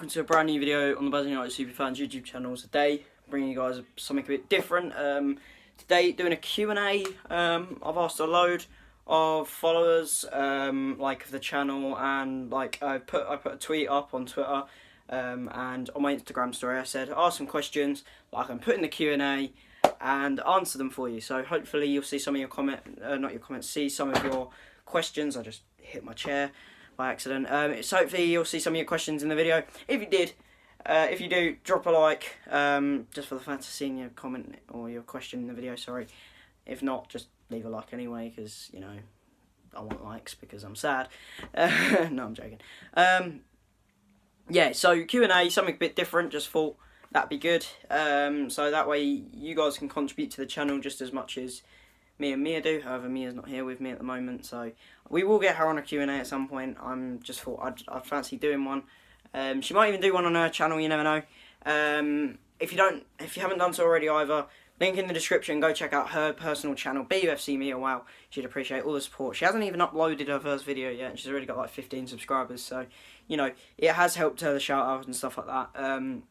welcome to a brand new video on the Buzzing United Superfans YouTube channel. Today, bringing you guys something a bit different. Today, doing a Q&A. I've asked a load of followers, of the channel, and I put a tweet up on Twitter, and on my Instagram story. I said, ask some questions that I can put in the Q&A and answer them for you. So hopefully you'll see some of your see some of your questions. I just hit my chair by accident. So hopefully you'll see some of your questions in the video. If you do, drop a like, just for the fans of seeing your comment or your question in the video, sorry. If not, just leave a like anyway, because, you know, I want likes because I'm sad. No, I'm joking. Yeah, so Q&A, something a bit different, just thought that'd be good. So that way you guys can contribute to the channel just as much as me and Mia do. However, Mia's not here with me at the moment, so we will get her on a Q&A at some point. I'm just thought I'd fancy doing one. She might even do one on her channel, you never know. If you haven't done so already either, link in the description, go check out her personal channel, BUFC Mia. Wow, she'd appreciate all the support. She hasn't even uploaded her first video yet, and she's already got like 15 subscribers, so, you know, it has helped her, the shout outs and stuff like that.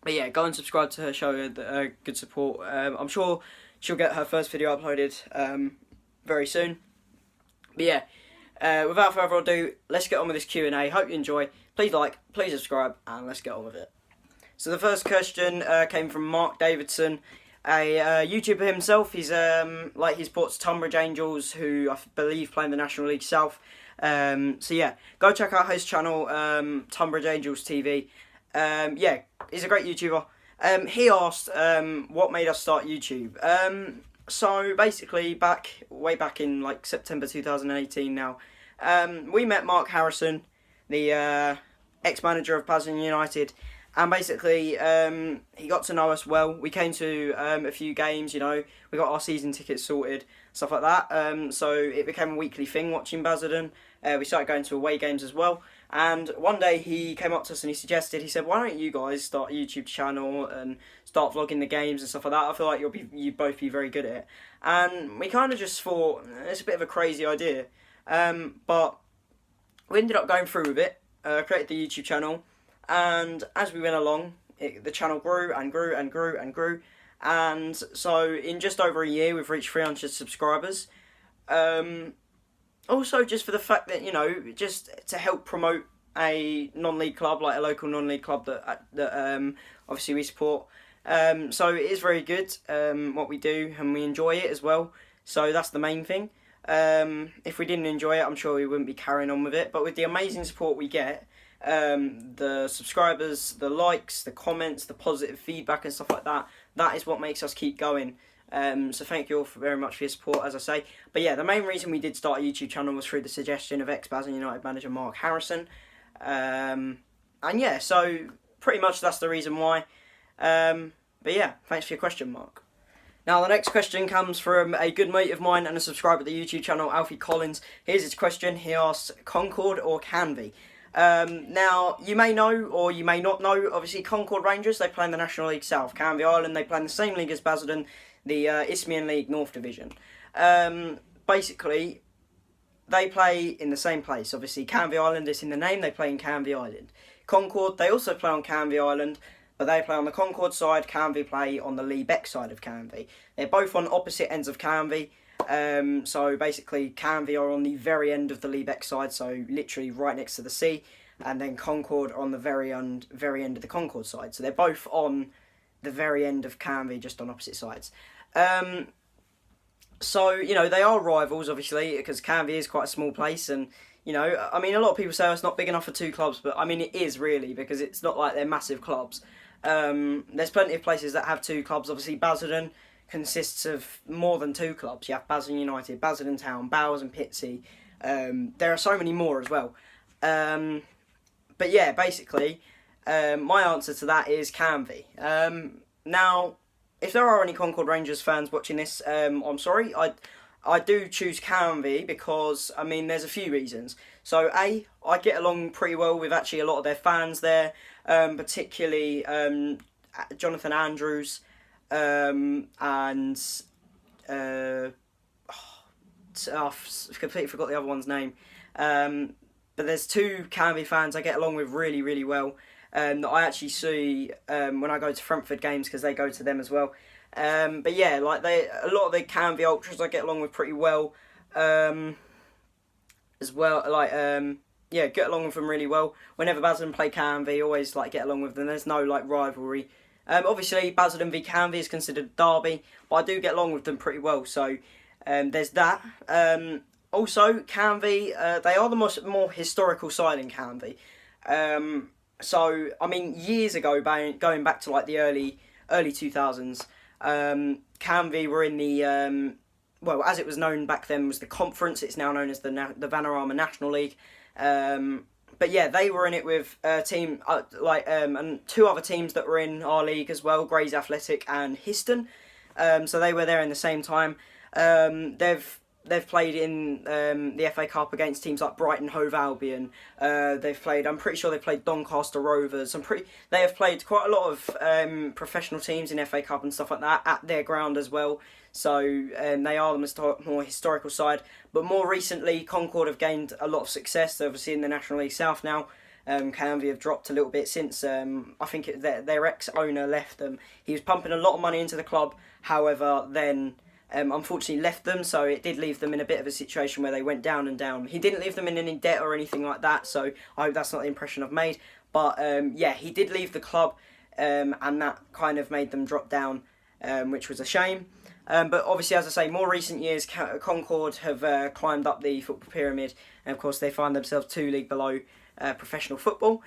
But yeah, go and subscribe to her, show her good support. I'm sure she'll get her first video uploaded very soon. But yeah, without further ado, let's get on with this Q&A. Hope you enjoy. Please like, please subscribe, and let's get on with it. So the first question came from Mark Davidson, a YouTuber himself. He's he supports Tunbridge Angels, who I believe play in the National League South. So yeah, go check out his channel, Tunbridge Angels TV. Yeah, he's a great YouTuber. He asked what made us start YouTube. So basically, way back in like September 2018 now, we met Mark Harrison, the ex-manager of Basildon United, and basically he got to know us well. We came to a few games, you know, we got our season tickets sorted, stuff like that. So it became a weekly thing watching Basildon. We started going to away games as well. And one day he came up to us and he said, why don't you guys start a YouTube channel and start vlogging the games and stuff like that? I feel like you'd both be very good at it. And we kind of just thought, it's a bit of a crazy idea. But we ended up going through with it, created the YouTube channel, and as we went along, the channel grew and grew and grew and grew. And so in just over a year, we've reached 300 subscribers. Also, just for the fact that, you know, just to help promote a non-league club, like a local non-league club that obviously we support. So it is very good, what we do, and we enjoy it as well. So that's the main thing. If we didn't enjoy it, I'm sure we wouldn't be carrying on with it. But with the amazing support we get, the subscribers, the likes, the comments, the positive feedback and stuff like that, that is what makes us keep going. So thank you all very much for your support, as I say. But yeah, the main reason we did start a YouTube channel was through the suggestion of ex-Basildon United manager Mark Harrison. And yeah, so pretty much that's the reason why. But yeah, thanks for your question, Mark. Now, the next question comes from a good mate of mine and a subscriber to the YouTube channel, Alfie Collins. Here's his question. He asks, Concord or Canvey? Now, you may know or you may not know, obviously, Concord Rangers, they play in the National League South. Canvey Island, they play in the same league as Basildon, the Isthmian League North Division. Basically, they play in the same place. Obviously, Canvey Island is in the name, they play in Canvey Island. Concord, they also play on Canvey Island, but they play on the Concord side, Canvey play on the Lee Beck side of Canvey. They're both on opposite ends of Canvey. So basically, Canvey are on the very end of the Lee Beck side, so literally right next to the sea, and then Concord on the very end of the Concord side. So they're both on the very end of Canvey, just on opposite sides. So, you know, they are rivals, obviously, because Canvey is quite a small place, and, you know, I mean, a lot of people say it's not big enough for two clubs, but, I mean, it is, really, because it's not like they're massive clubs. There's plenty of places that have two clubs. Obviously, Basildon consists of more than two clubs. You have Basildon United, Basildon Town, Bowers and Pitsea. There are so many more as well. But yeah, basically, my answer to that is Canvey. Now, if there are any Concord Rangers fans watching this, I'm sorry. I do choose Canvey because, I mean, there's a few reasons. So, I get along pretty well with actually a lot of their fans there, particularly Jonathan Andrews, and I've completely forgot the other one's name. But there's two Canvey fans I get along with really, really well. that I actually see when I go to Frankfurt games, because they go to them as well. But yeah, like a lot of the Canvey ultras I get along with pretty well, as well. Like yeah, get along with them really well. Whenever Basildon play Canvey, always like get along with them. There's no like rivalry. Obviously, Basildon v Canvey is considered a derby, but I do get along with them pretty well. So there's that. Also, Canvey, they are the more historical side in Canvey. So I mean, years ago, going back to like the early 2000s, Canvey were in the well, as it was known back then, was the conference. It's now known as the Vanarama National League. But yeah, they were in it with a team and two other teams that were in our league as well, Grays Athletic and Histon. So they were there in the same time. They've played in the FA Cup against teams like Brighton Hove Albion. I'm pretty sure they've played Doncaster Rovers. They have played quite a lot of professional teams in FA Cup and stuff like that at their ground as well. So they are the more historical side. But more recently, Concord have gained a lot of success. They're obviously in the National League South now. Canvey have dropped a little bit since I think their ex-owner left them. He was pumping a lot of money into the club. However, then unfortunately left them, so it did leave them in a bit of a situation where they went down and down. He didn't leave them in any debt or anything like that, so I hope that's not the impression I've made. But yeah, he did leave the club, and that kind of made them drop down, which was a shame. But obviously, as I say, more recent years, Concord have climbed up the football pyramid, and of course they find themselves 2 league below professional football.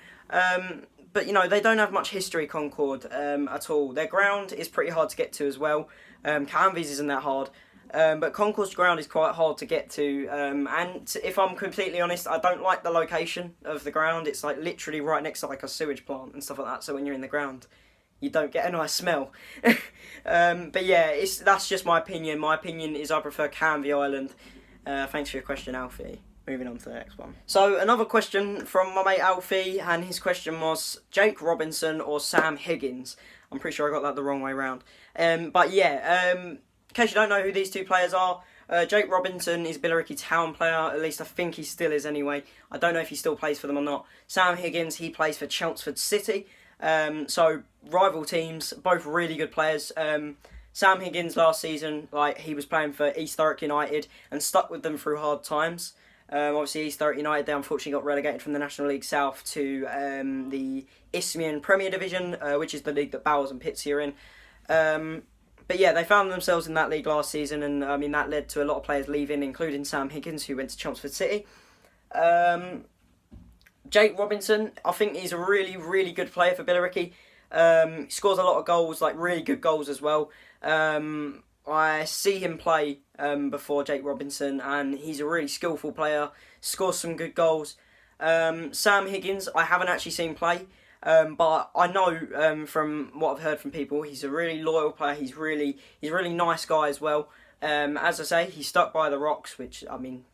But you know, they don't have much history, Concord, at all. Their ground is pretty hard to get to as well. Canvey's isn't that hard, but Concord's ground is quite hard to get to. And if I'm completely honest, I don't like the location of the ground. It's like literally right next to like a sewage plant and stuff like that. So when you're in the ground, you don't get a nice smell. But yeah, that's just my opinion. My opinion is I prefer Canvey Island. Thanks for your question, Alfie. Moving on to the next one. So another question from my mate Alfie, and his question was Jake Robbinson or Sam Higgins. I'm pretty sure I got that the wrong way round. But yeah, in case you don't know who these two players are, Jake Robbinson is a Billericay Town player, at least I think he still is anyway. I don't know if he still plays for them or not. Sam Higgins, he plays for Chelmsford City. So rival teams, both really good players. Sam Higgins last season, he was playing for East Thurrock United and stuck with them through hard times. Obviously, East Thurrock United, they unfortunately got relegated from the National League South to the Isthmian Premier Division, which is the league that Bowers and Pitsea are in. But yeah, they found themselves in that league last season, and I mean that led to a lot of players leaving, including Sam Higgins, who went to Chelmsford City. Jake Robinson, I think he's a really, really good player for Billericay. He scores a lot of goals, like really good goals as well. I see him play before Jake Robinson, and he's a really skillful player, scores some good goals. Sam Higgins, I haven't actually seen play, but I know from what I've heard from people, he's a really loyal player. He's a really nice guy as well. As I say, he stuck by the Rocks, which, I mean,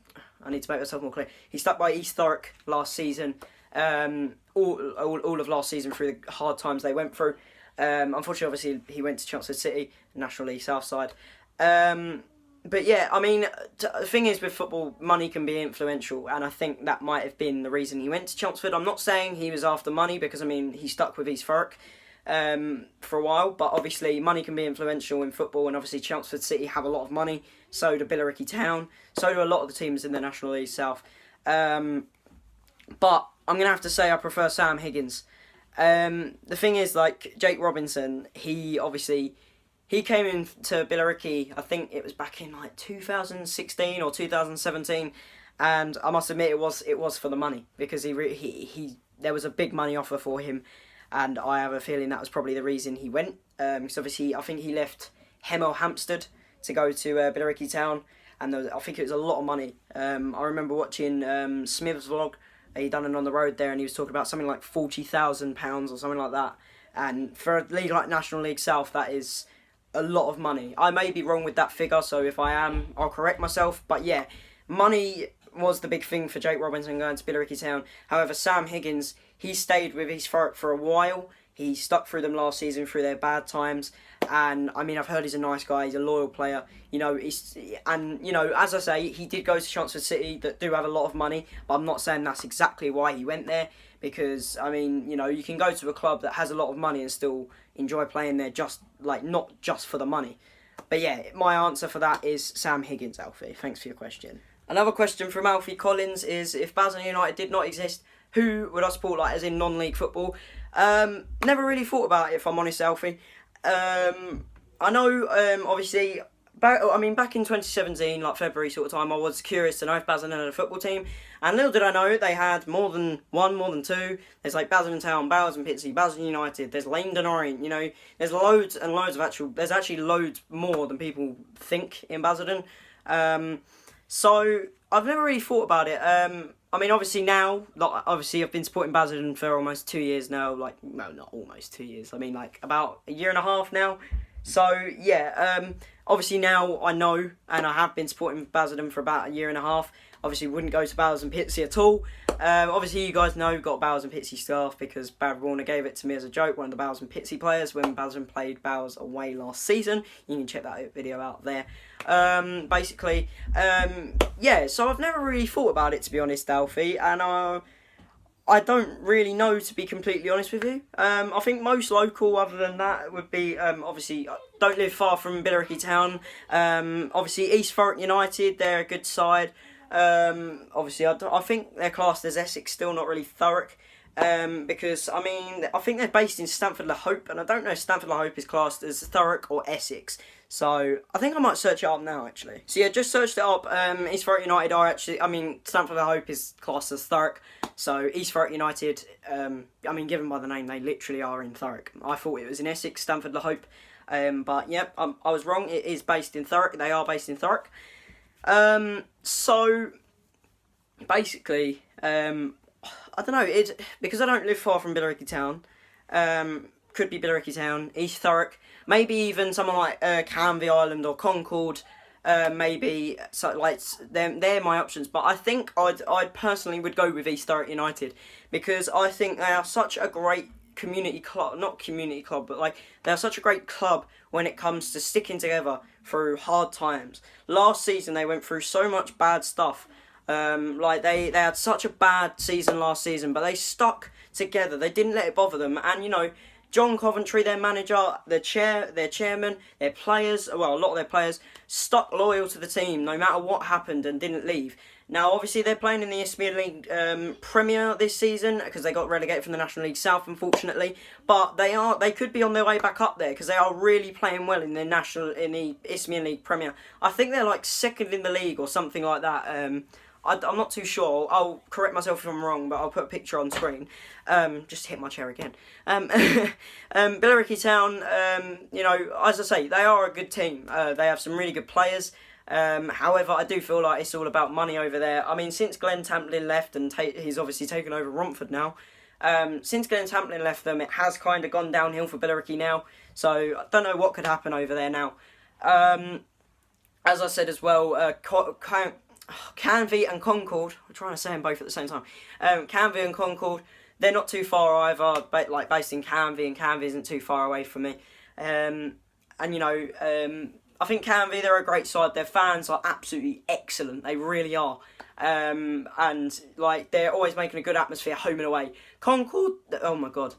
I need to make myself more clear. He stuck by East Thurrock last season, all of last season through the hard times they went through. Unfortunately, obviously, he went to Chelmsford City, National League South side. But yeah, I mean, the thing is with football, money can be influential, and I think that might have been the reason he went to Chelmsford. I'm not saying he was after money, because, I mean, he stuck with East Thurrock for a while, but obviously money can be influential in football, and obviously Chelmsford City have a lot of money, so do Billericay Town, so do a lot of the teams in the National League South. But I'm going to have to say I prefer Sam Higgins. The thing is, like, Jake Robinson, he came into Billericay, I think it was back in like 2016 or 2017, and I must admit it was for the money, because there was a big money offer for him, and I have a feeling that was probably the reason he went. Because obviously I think he left Hemel Hampstead to go to Billericay Town, and I think it was a lot of money. I remember watching Smith's vlog. He done it on the road there, and he was talking about something like £40,000 or something like that. And for a league like National League South, that is a lot of money. I may be wrong with that figure, so if I am, I'll correct myself. But yeah, money was the big thing for Jake Robinson going to Billericay Town. However, Sam Higgins, he stayed with East Thurrock for a while. He stuck through them last season, through their bad times. and I mean, I've heard he's a nice guy, he's a loyal player, you know, as I say, he did go to Chelmsford City that do have a lot of money, but I'm not saying that's exactly why he went there, because, I mean, you know, you can go to a club that has a lot of money and still enjoy playing there, just, like, not just for the money. But yeah, my answer for that is Sam Higgins, Alfie. Thanks for your question. Another question from Alfie Collins is, if Basildon United did not exist, who would I support, like, as in non-league football? Never really thought about it, if I'm honest, Alfie. I know, obviously, back in 2017, like February sort of time, I was curious to know if Basildon had a football team, and little did I know they had more than one, more than two. There's like Basildon Town, Bowers and Pitsea, Basildon United, there's Langdon Orient, you know, there's loads and loads of there's actually loads more than people think in Basildon. So I've never really thought about it. I mean, obviously now, obviously I've been supporting Basildon for almost 2 years now, like, no, not almost 2 years, I mean, like, about a year and a half now. So, yeah, obviously now I know, and I have been supporting Basildon for about a year and a half. Obviously wouldn't go to Bowers and Pitsea at all. Obviously you guys know, got Bowers and Pitsea staff, because Barry Warner gave it to me as a joke, one of the Bowers and Pitsea players, when Basildon played Bowers away last season. You can check that video out there. Yeah, so I've never really thought about it, to be honest, Alfie, and I don't really know, to be completely honest with you. I think most local, other than that, would be, obviously, I don't live far from Billericay Town. Obviously, East Thurrock United, they're a good side. Obviously, I think they're classed as Essex still, not really Thurrock. Because, I mean, I think they're based in Stamford-le-Hope, and I don't know if Stamford-le-Hope is classed as Thurrock or Essex. So, I think I might search it up now, actually. So, yeah, just searched it up. East Thurrock United are actually, I mean, Stamford-le-Hope is classed as Thurrock. So, East Thurrock United, I mean, given by the name, they literally are in Thurrock. I thought it was in Essex, Stamford-le-Hope. But, yep, I was wrong. It is based in Thurrock. They are based in Thurrock. So, basically, I don't know, because I don't live far from Billericay Town, could be Billericay Town, East Thurrock, maybe even someone like Canvey Island or Concord, maybe, so like, they're my options, but I think I'd personally would go with East Thurrock United, because I think they are such a great community club, not community club, but like, they are such a great club when it comes to sticking together through hard times. Last season they went through so much bad stuff. Like they had such a bad season last season, but they stuck together. They didn't let it bother them. And you know, John Coventry, their manager, their chairman, their players, well, a lot of their players stuck loyal to the team no matter what happened and didn't leave. Now, obviously, they're playing in the Isthmian League Premier this season because they got relegated from the National League South, unfortunately. But they could be on their way back up there because they are really playing well in the Isthmian League Premier. I think they're like second in the league or something like that. I'm not too sure. I'll correct myself if I'm wrong, but I'll put a picture on screen. Just hit my chair again. Billericay Town, you know, as I say, they are a good team. They have some really good players. However, I do feel like it's all about money over there. I mean, since Glenn Tamplin left, and he's obviously taken over Romford now, since Glenn Tamplin left them, it has kind of gone downhill for Billericay now. So, I don't know what could happen over there now. As I said as well, Canvey and Concord, I'm trying to say them both at the same time. Canvey and Concord, they're not too far either, but like based in Canvey, and Canvey isn't too far away from me. And you know, I think Canvey, they're a great side. Their fans are absolutely excellent. They really are. And like they're always making a good atmosphere home and away. Concord, oh my god.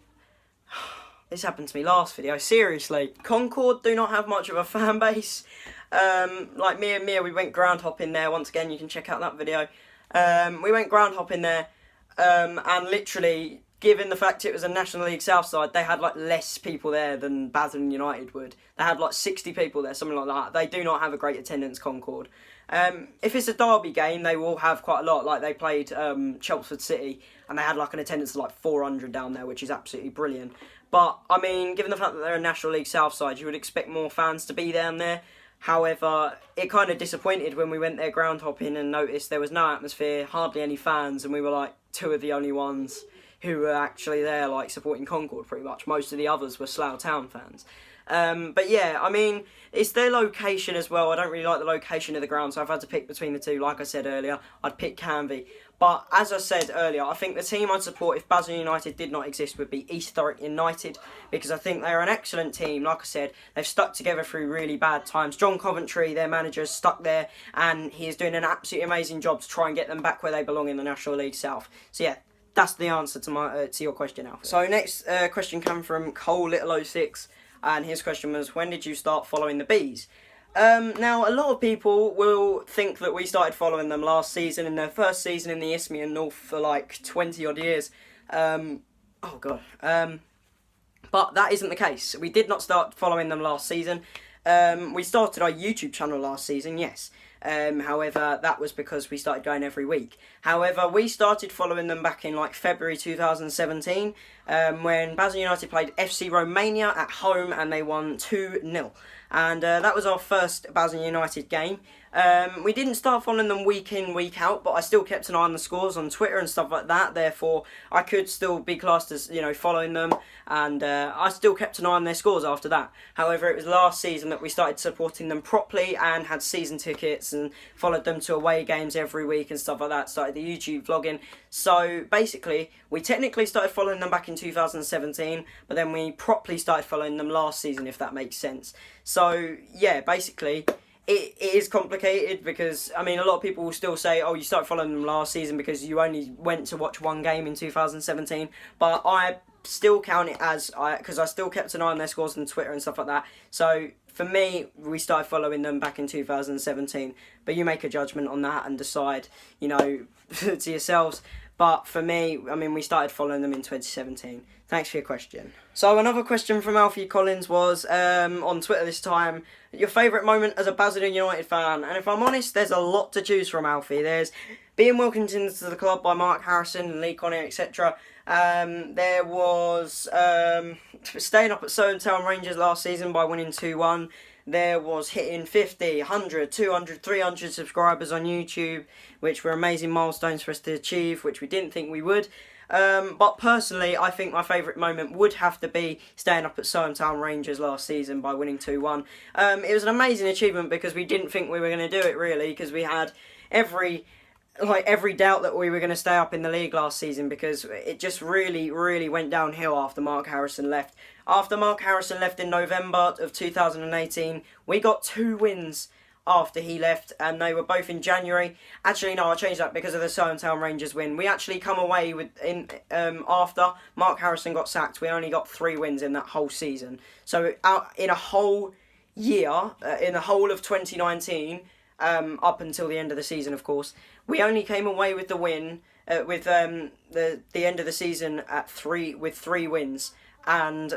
This happened to me last video, seriously. Concord do not have much of a fan base. Like me and Mia, we went ground hopping there. Once again, you can check out that video. We went ground hopping there, and literally, given the fact it was a National League South side, they had like less people there than Basildon United would. They had like 60 people there, something like that. They do not have a great attendance, Concord. If it's a derby game, they will have quite a lot. Like they played Chelmsford City, and they had like an attendance of like 400 down there, which is absolutely brilliant. But I mean, given the fact that they're a National League South side, you would expect more fans to be down there. However, it kind of disappointed when we went there ground hopping and noticed there was no atmosphere, hardly any fans, and we were like two of the only ones who were actually there, like supporting Concord pretty much. Most of the others were Slough Town fans. But yeah, I mean, it's their location as well. I don't really like the location of the ground, so I've had to pick between the two. Like I said earlier, I'd pick Canvey. But as I said earlier, I think the team I'd support if Basel United did not exist would be East Thurrock United, because I think they're an excellent team. Like I said, they've stuck together through really bad times. John Coventry, their manager, is stuck there, and he is doing an absolutely amazing job to try and get them back where they belong in the National League South. So yeah, that's the answer to your question, Alfie. So next question came from Cole Little 06, and his question was, when did you start following the Bees? Now, a lot of people will think that we started following them last season, in their first season in the Isthmian North for like 20 odd years. But that isn't the case. We did not start following them last season. We started our YouTube channel last season, yes. However, that was because we started going every week. However, we started following them back in like February 2017, when Basel United played FC Romania at home and they won 2-0. And that was our first Basel United game. We didn't start following them week in, week out, but I still kept an eye on the scores on Twitter and stuff like that. Therefore, I could still be classed as, following them, and I still kept an eye on their scores after that. However, it was last season that we started supporting them properly and had season tickets and followed them to away games every week and stuff like that. Started the YouTube vlogging. So basically, we technically started following them back in 2017, but then we properly started following them last season, if that makes sense. So yeah, basically, it is complicated because, a lot of people will still say, oh, you started following them last season because you only went to watch one game in 2017, but I still count it as, because I still kept an eye on their scores on Twitter and stuff like that. So for me, we started following them back in 2017, but you make a judgment on that and decide, to yourselves. But for me, we started following them in 2017. Thanks for your question. So another question from Alfie Collins was, on Twitter this time, your favourite moment as a Basel United fan? And if I'm honest, there's a lot to choose from, Alfie. There's being welcomed into the club by Mark Harrison and Lee Connick, etc. There was staying up at Town Rangers last season by winning 2-1. There was hitting 50, 100, 200, 300 subscribers on YouTube, which were amazing milestones for us to achieve, which we didn't think we would. But personally, I think my favourite moment would have to be staying up at Town Rangers last season by winning 2-1. It was an amazing achievement because we didn't think we were going to do it, really, because we had every doubt that we were going to stay up in the league last season, because it just really, really went downhill after Mark Harrison left. After Mark Harrison left in November of 2018, we got 2 wins after he left, and they were both in January. Actually, no, I changed that because of the Town Rangers win. We actually come away with, after Mark Harrison got sacked, we only got 3 wins in that whole season. So in a whole year, in the whole of 2019, up until the end of the season, of course, we only came away with the win, with the end of the season with 3 wins. And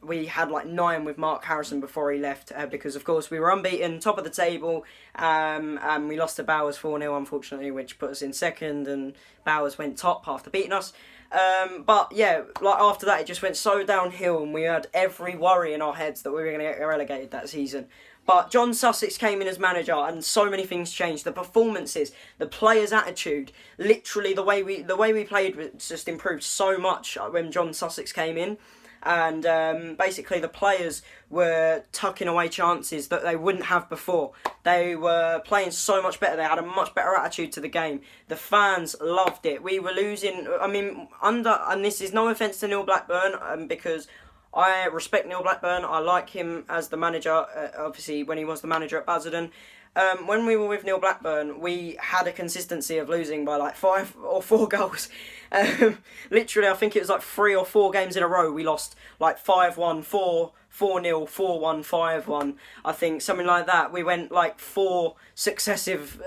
we had like 9 with Mark Harrison before he left, because of course we were unbeaten, top of the table, and we lost to Bowers 4-0 unfortunately, which put us in second, and Bowers went top after beating us. But yeah, like after that it just went so downhill, and we had every worry in our heads that we were going to get relegated that season. But John Sussex came in as manager, and so many things changed. The performances, the players' attitude, literally the way we played just improved so much when John Sussex came in. And basically the players were tucking away chances that they wouldn't have before. They were playing so much better. They had a much better attitude to the game. The fans loved it. We were losing, and this is no offence to Neil Blackburn, because I respect Neil Blackburn. I like him as the manager, obviously, when he was the manager at Basildon. When we were with Neil Blackburn, we had a consistency of losing by like 5 or 4 goals. Literally, I think it was like 3 or 4 games in a row. We lost like 5-1, 4-0, 4-1, 5-1. I think something like that. We went like 4 successive.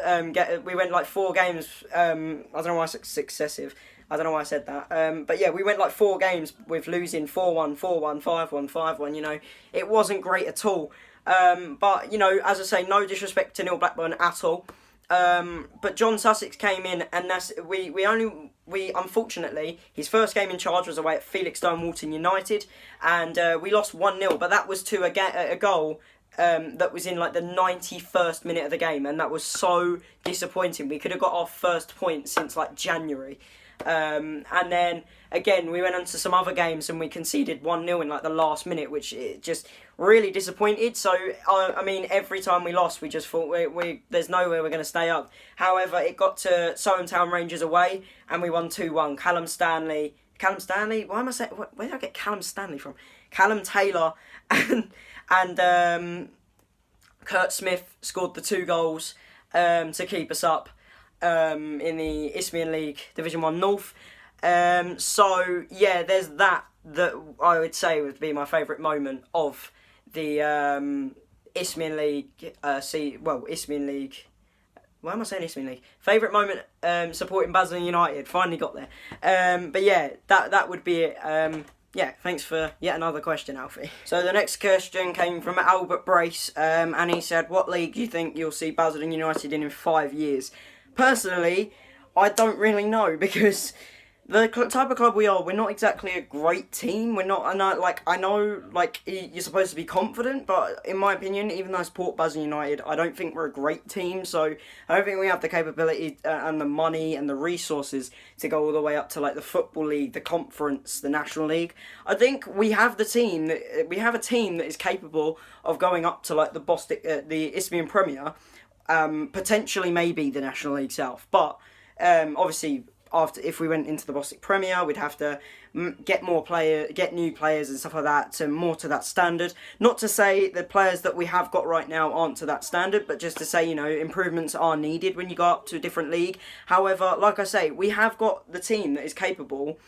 We went like 4 games. I don't know why successive. I don't know why I said that. But yeah, we went like 4 games with losing 4-1, 4-1, 5-1, 5-1, It wasn't great at all. But, as I say, no disrespect to Neil Blackburn at all. But John Sussex came in, and we unfortunately, his first game in charge was away at Felixstowe Walton United, and we lost 1-0, but that was to a goal that was in like the 91st minute of the game, and that was so disappointing. We could have got our first point since like January. And then again, we went on to some other games and we conceded 1-0 in like the last minute, which it just really disappointed. So I mean, every time we lost, we just thought there's no way we're going to stay up. However, it got to Soham Town Rangers away and we won 2-1. Callum Stanley. Why am I saying? Where did I get Callum Stanley from? Callum Taylor and Kurt Smith scored the 2 goals to keep us up in the Isthmian League Division 1 North. So yeah, there's that I would say would be my favourite moment of the Isthmian League. Isthmian League. Why am I saying Isthmian League? Favourite moment supporting Basildon United. Finally got there. But yeah, that would be it. Yeah, thanks for yet another question, Alfie. So the next question came from Albert Brace, and he said, what league do you think you'll see Basildon United in 5 years? Personally, I don't really know, because the type of club we are, we're not exactly a great team. We're not, I know, you're supposed to be confident, but in my opinion, even though I support Basildon United, I don't think we're a great team. So I don't think we have the capability and the money and the resources to go all the way up to like the Football League, the Conference, the National League. I think we have a team that is capable of going up to like the Isthmian Premier, potentially maybe the National League South, but obviously, if we went into the Bostik Premier, we'd have to get new players and stuff like that to that standard. Not to say the players that we have got right now aren't to that standard, but just to say, improvements are needed when you go up to a different league. However, like I say, we have got the team that is capable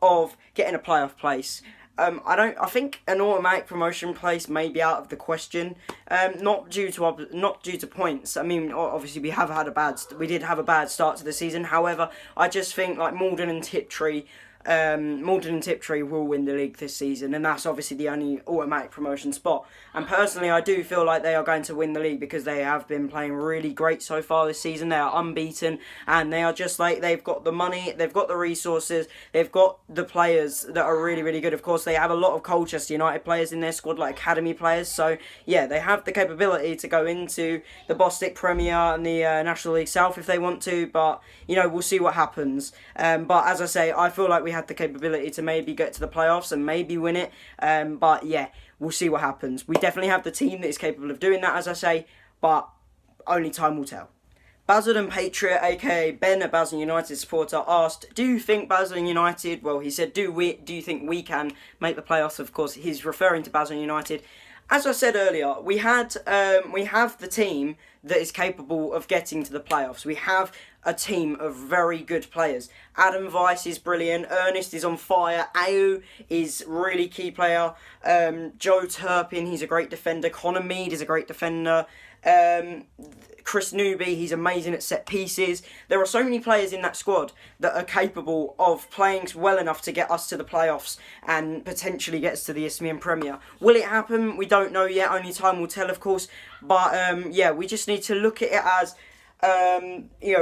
of getting a playoff place. I think an automatic promotion place may be out of the question. Not due to points. I mean, obviously we did have a bad start to the season. However, I just think like Malden and Tiptree will win the league this season, and that's obviously the only automatic promotion spot. And personally, I do feel like they are going to win the league because they have been playing really great so far this season. They are unbeaten, and they are just like, they've got the money, they've got the resources, they've got the players that are really, really good. Of course, they have a lot of Colchester United players in their squad, like academy players. So yeah, they have the capability to go into the Bostik Premier and the National League South if they want to. But we'll see what happens. But as I say, I feel like we had the capability to maybe get to the playoffs and maybe win it. But yeah, we'll see what happens. We definitely have the team that is capable of doing that, as I say, but only time will tell. Basildon Patriot, aka Ben, a Basildon United supporter, asked, do you think Basildon United, he said, do you think we can make the playoffs? Of course, he's referring to Basildon United. As I said earlier, we have the team that is capable of getting to the playoffs. We have a team of very good players. Adam Weiss is brilliant. Ernest is on fire. Ayu is really key player. Joe Turpin, he's a great defender. Connor Mead is a great defender. Chris Newby, he's amazing at set pieces. There are so many players in that squad that are capable of playing well enough to get us to the playoffs and potentially get us to the Isthmian Premier. Will it happen? We don't know yet. Only time will tell, of course. But yeah, we just need to look at it as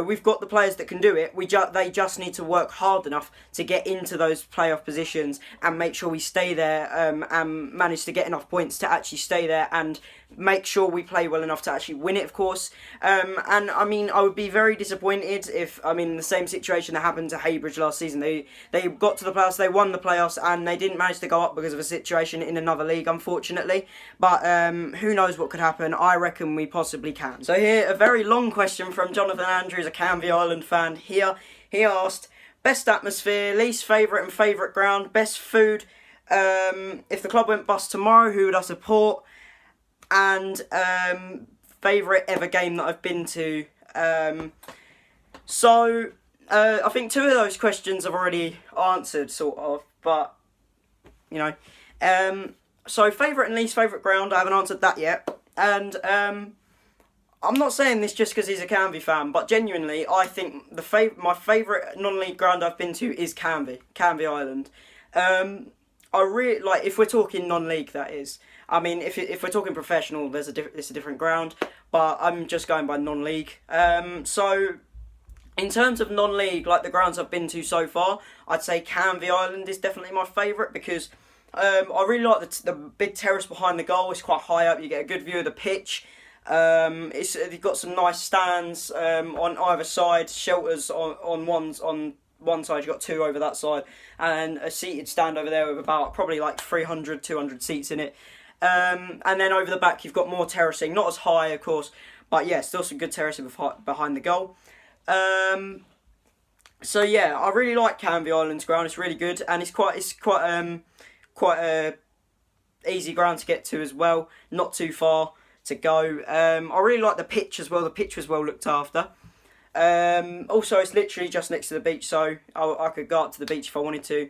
we've got the players that can do it. They just need to work hard enough to get into those playoff positions and make sure we stay there and manage to get enough points to actually stay there and make sure we play well enough to actually win it, of course. And I mean, I would be very disappointed if, in the same situation that happened to Haybridge last season. They got to the playoffs, they won the playoffs, and they didn't manage to go up because of a situation in another league, unfortunately. But who knows what could happen? I reckon we possibly can. So here, a very long question from Jonathan Andrews, a Canvey Island fan. Here, he asked, best atmosphere, least favourite and favourite ground, best food. If the club went bust tomorrow, who would I support? And favourite ever game that I've been to. So I think two of those questions I've already answered, sort of. But, so favourite and least favourite ground, I haven't answered that yet. And I'm not saying this just because he's a Canvey fan, but genuinely, I think my favourite non-league ground I've been to is Canvey Island. I really like, if we're talking non-league, that is. I mean, if we're talking professional, it's a different ground, but I'm just going by non-league. So in terms of non-league, like the grounds I've been to so far, I'd say Canvey Island is definitely my favourite because I really like the big terrace behind the goal. It's quite high up. You get a good view of the pitch. You've got some nice stands on either side, shelters on one side, you've got 2 over that side, and a seated stand over there with about probably like 300, 200 seats in it. And then over the back, you've got more terracing, not as high, of course, but yeah, still some good terracing behind the goal. So yeah, I really like Canvey Island's ground. It's really good, and it's quite a easy ground to get to as well. Not too far to go. I really like the pitch as well. The pitch was well looked after. Also, it's literally just next to the beach, so I could go up to the beach if I wanted to.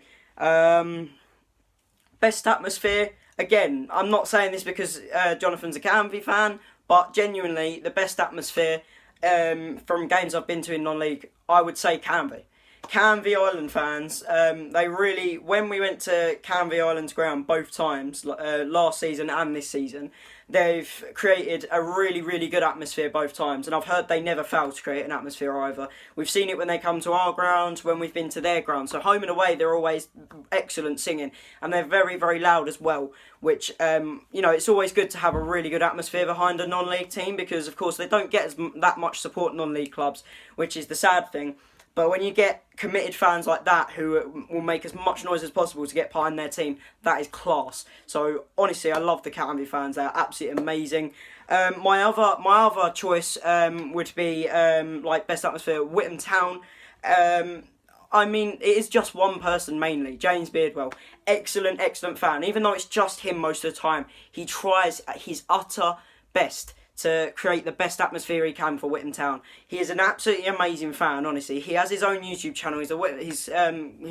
Best atmosphere. Again, I'm not saying this because Jonathan's a Canvey fan, but genuinely, the best atmosphere from games I've been to in non-league, I would say Canvey. Canvey Island fans, they really, when we went to Canvey Island's ground both times, last season and this season, they've created a really, really good atmosphere both times, and I've heard they never fail to create an atmosphere either. We've seen it when they come to our ground, when we've been to their ground, so home and away they're always excellent singing, and they're very, very loud as well, which, it's always good to have a really good atmosphere behind a non-league team, because of course they don't get that much support non-league clubs, which is the sad thing. But when you get committed fans like that who will make as much noise as possible to get behind their team, that is class. So honestly, I love the Canvey fans. They're absolutely amazing. My other choice would be best atmosphere, Whittam Town. It is just one person mainly, James Beardwell. Excellent fan. Even though it's just him most of the time, he tries his utter best to create the best atmosphere he can for Whittam Town. He is an absolutely amazing fan, honestly. He has his own YouTube channel. He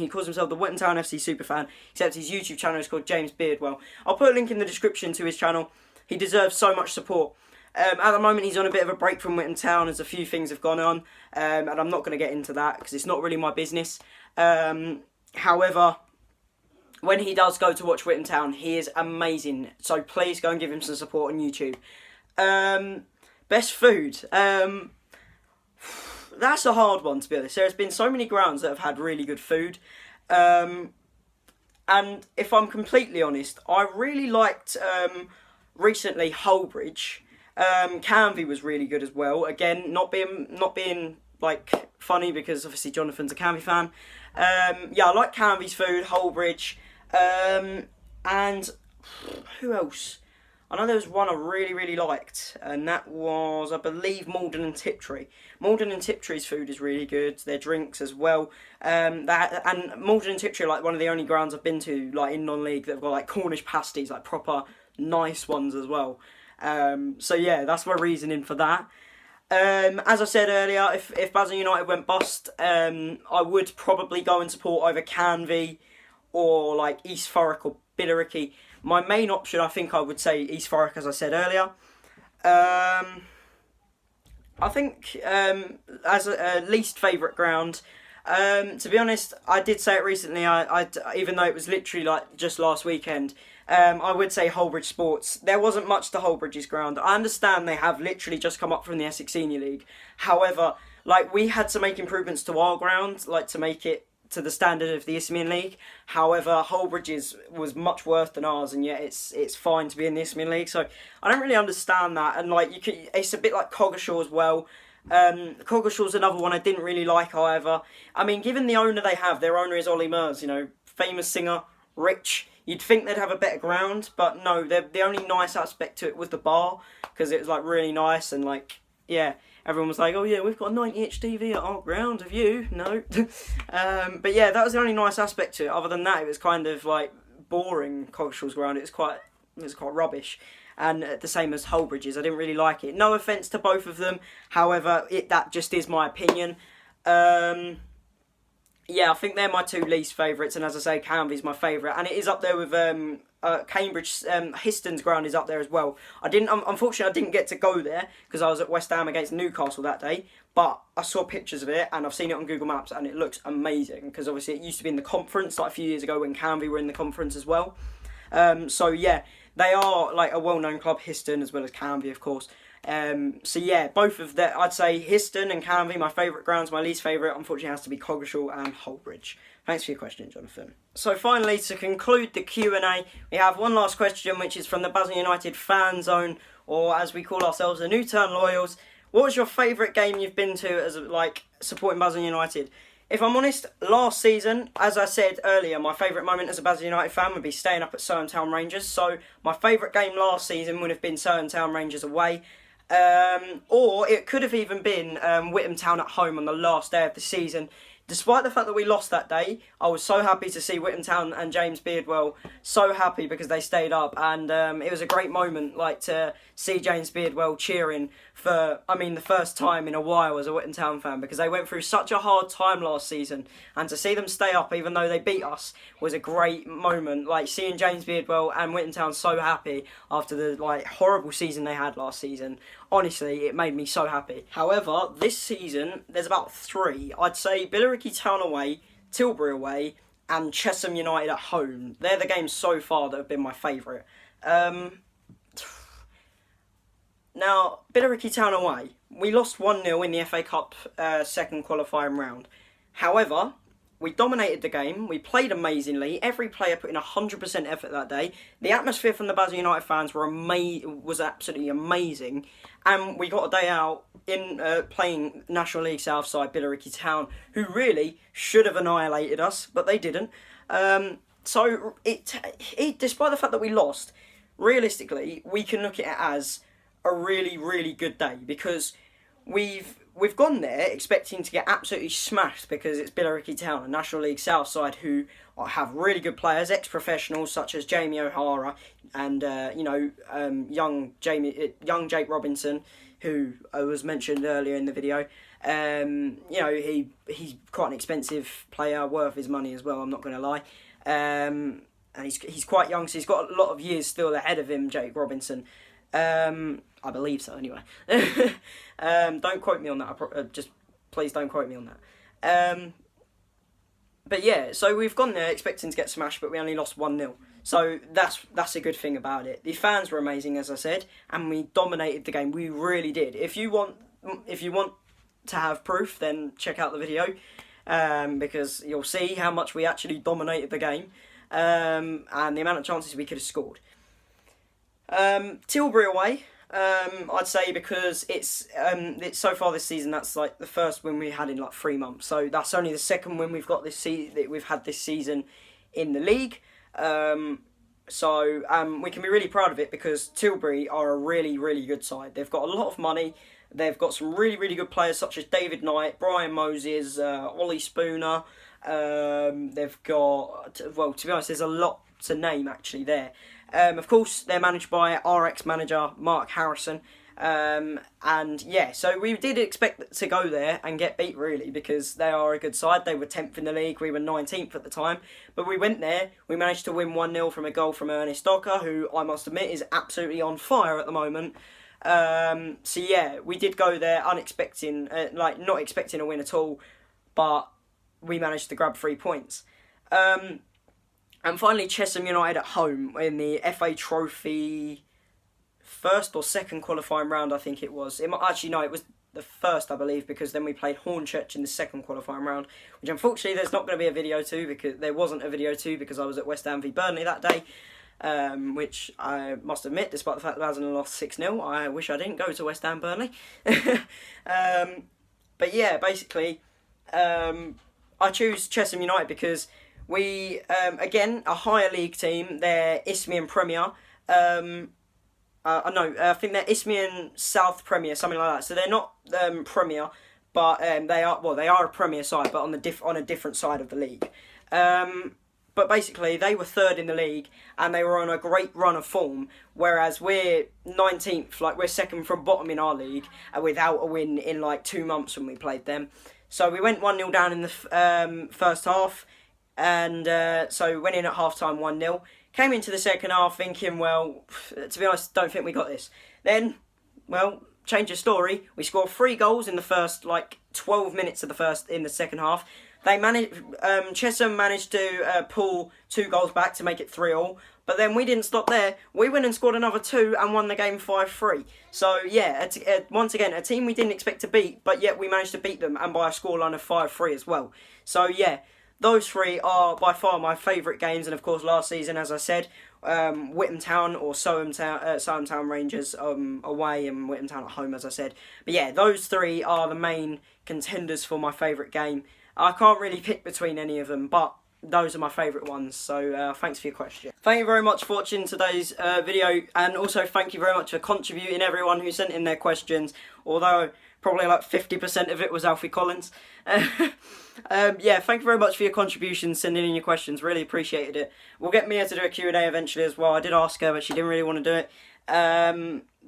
calls himself the Whittam Town FC Superfan, except his YouTube channel is called James Beardwell. I'll put a link in the description to his channel. He deserves so much support. At the moment, he's on a bit of a break from Whittam Town as a few things have gone on, and I'm not going to get into that because it's not really my business. However, when he does go to watch Whittam Town, he is amazing. So please go and give him some support on YouTube. Best food. That's a hard one, to be honest. There's been so many grounds that have had really good food. And if I'm completely honest, I really liked recently Holbridge. Canvey was really good as well. Again, not being like funny because obviously Jonathan's a Canvey fan. I like Canvey's food, Holbridge. And who else? I know there was one I really, really liked, and that was, I believe, Malden and Tiptree. Malden and Tiptree's food is really good, their drinks as well. And Malden and Tiptree are like one of the only grounds I've been to, like in non-league, that have got like Cornish pasties, like proper nice ones as well. So yeah, that's my reasoning for that. As I said earlier, if Basel United went bust, I would probably go and support either Canvey or like East Thurrock or Billericay. My main option, I think I would say East Thurrock, as I said earlier. I think as a least favourite ground, to be honest, I did say it recently, even though it was literally like just last weekend, I would say Holbridge Sports. There wasn't much to Holbridge's ground. I understand they have literally just come up from the Essex Senior League. However, like we had to make improvements to our ground, like to make it to the standard of the Isthmian League. However, Holbridge's was much worse than ours, and yet it's fine to be in the Isthmian League. So I don't really understand that. And like it's a bit like Coggeshall as well. Coggeshall's another one I didn't really like. However, I mean, given the owner they have, their owner is Ollie Murs. Famous singer, rich. You'd think they'd have a better ground, but no. The only nice aspect to it was the bar, because it was like really nice and like yeah. Everyone was like, oh yeah, we've got a 90-inch TV at our ground, have you? No. But yeah, that was the only nice aspect to it. Other than that, it was kind of like boring, Coggeshall's ground. It was quite rubbish. And the same as Holbridge's, I didn't really like it. No offence to both of them. However, that just is my opinion. Yeah, I think they're my two least favourites. And as I say, Canvey's my favourite. And it is up there with Cambridge. Histon's ground is up there as well. Unfortunately, I didn't get to go there because I was at West Ham against Newcastle that day. But I saw pictures of it and I've seen it on Google Maps and it looks amazing. Because obviously it used to be in the conference like a few years ago when Canvey were in the conference as well. So yeah, they are like a well-known club, Histon, as well as Canvey, of course. So yeah, both of them, I'd say Histon and Canvey, my favourite grounds. My least favourite, unfortunately, has to be Coggeshall and Holbridge. Thanks for your question, Jonathan. So finally, to conclude the Q&A, we have one last question, which is from the Basel United fan zone, or as we call ourselves, the New Turn Loyals. What was your favourite game you've been to as like supporting Basel United? if I'm honest, last season, as I said earlier, my favourite moment as a Basel United fan would be staying up at Surrey Town Rangers. So my favourite game last season would have been Surrey Town Rangers away. Or it could have even been Whittam Town at home on the last day of the season. Despite the fact that we lost that day, I was so happy to see Whittam Town and James Beardwell so happy because they stayed up, and it was a great moment, like, to see James Beardwell cheering for, the first time in a while as a Whittam Town fan, because they went through such a hard time last season, and to see them stay up even though they beat us was a great moment. Like, seeing James Beardwell and Whittam Town so happy after the horrible season they had last season, honestly, it made me so happy. However, this season, there's about three. I'd say Billericay Town away, Tilbury away, and Chesham United at home. They're the games so far that have been my favourite. Now, Billericay Town away, we lost 1-0 in the FA Cup second qualifying round. However, we dominated the game, we played amazingly, every player put in 100% effort that day. The atmosphere from the Basel United fans was absolutely amazing, and we got a day out in playing National League South side Billericay Town, who really should have annihilated us, but they didn't. So, despite the fact that we lost, realistically, we can look at it as a really, really good day, because we've gone there expecting to get absolutely smashed because it's Billericay Town, a National League South side who have really good players, ex-professionals such as Jamie O'Hara and young Jake Robbinson, who was mentioned earlier in the video. He's quite an expensive player, worth his money as well, I'm not going to lie. And he's quite young, so he's got a lot of years still ahead of him, Jake Robinson. I believe so, anyway. Don't quote me on that. Please don't quote me on that. But yeah, so we've gone there expecting to get smashed, but we only lost 1-0. So that's a good thing about it. The fans were amazing, as I said, and we dominated the game. We really did. If you want to have proof, then check out the video, because you'll see how much we actually dominated the game, and the amount of chances we could have scored. Tilbury away, I'd say, because it's so far this season, that's like the first win we had in like 3 months. So that's only the second win we've got that we've had this season in the league. So we can be really proud of it because Tilbury are a really, really good side. They've got a lot of money. They've got some really, really good players such as David Knight, Brian Moses, Ollie Spooner. They've got, well, to be honest, there's a lot to name actually there. Of course, they're managed by our ex-manager, Mark Harrison. And yeah, so we did expect to go there and get beat, really, because they are a good side. They were 10th in the league, we were 19th at the time. But we went there, we managed to win 1-0 from a goal from Ernest Docker, who I must admit is absolutely on fire at the moment. So yeah, we did go there not expecting a win at all, but we managed to grab 3 points. And finally, Chesham United at home in the FA Trophy first or second qualifying round, I think it was. It was the first, I believe, because then we played Hornchurch in the second qualifying round, which unfortunately there's not going to be a video to, because there wasn't a video to because I was at West Ham v Burnley that day, which I must admit, despite the fact that Arsenal lost 6-0, I wish I didn't go to West Ham Burnley. But yeah, basically, I choose Chesham United because we, again, a higher league team. They're Isthmian Premier. I think they're Isthmian South Premier, something like that. So they're not Premier, but they are a Premier side, but on a different side of the league. But basically, they were third in the league, and they were on a great run of form, whereas we're 19th, we're second from bottom in our league, without a win in 2 months when we played them. So we went 1-0 down in the first half, and so went in at half-time 1-0. Came into the second half thinking, well, to be honest, don't think we got this. Then, well, change of story. We scored 3 goals in the first, 12 minutes of the second half. Chesham managed to pull 2 goals back to make it 3-3. But then we didn't stop there. We went and scored another 2 and won the game 5-3. So, yeah, once again, a team we didn't expect to beat, but yet we managed to beat them, and by a scoreline of 5-3 as well. So, yeah, those 3 are by far my favourite games. And, of course, last season, as I said, Whittam Town or Surrey Town Rangers away and Whittam Town at home, as I said. But, yeah, those 3 are the main contenders for my favourite game. I can't really pick between any of them, but those are my favourite ones, so thanks for your question. Thank you very much for watching today's video, and also thank you very much for contributing, everyone who sent in their questions, although probably like 50% of it was Alfie Collins. Yeah, thank you very much for your contributions, sending in your questions, really appreciated it. We'll get Mia to do a Q&A eventually as well. I did ask her, but she didn't really want to do it.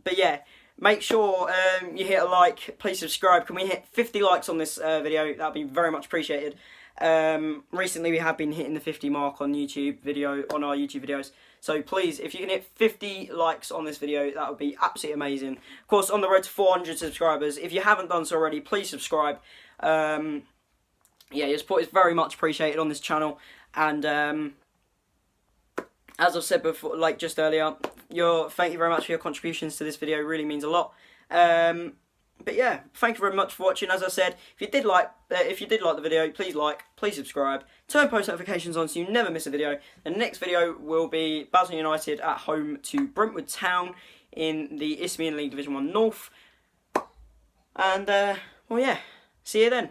But yeah, make sure you hit a like, please subscribe. Can we hit 50 likes on this video? That'd be very much appreciated. Recently we have been hitting the 50 mark on our YouTube videos, so please, if you can hit 50 likes on this video, that would be absolutely amazing. Of course, on the road to 400 subscribers. If you haven't done so already, please subscribe. Yeah, your support is very much appreciated on this channel, and as I've said before, like just earlier, thank you very much for your contributions to this video. It really means a lot. But yeah, thank you very much for watching. As I said, if you did like the video, please like, please subscribe, turn post notifications on so you never miss a video. The next video will be Basel United at home to Brentwood Town in the Isthmian League Division 1 North. And well, yeah, see you then.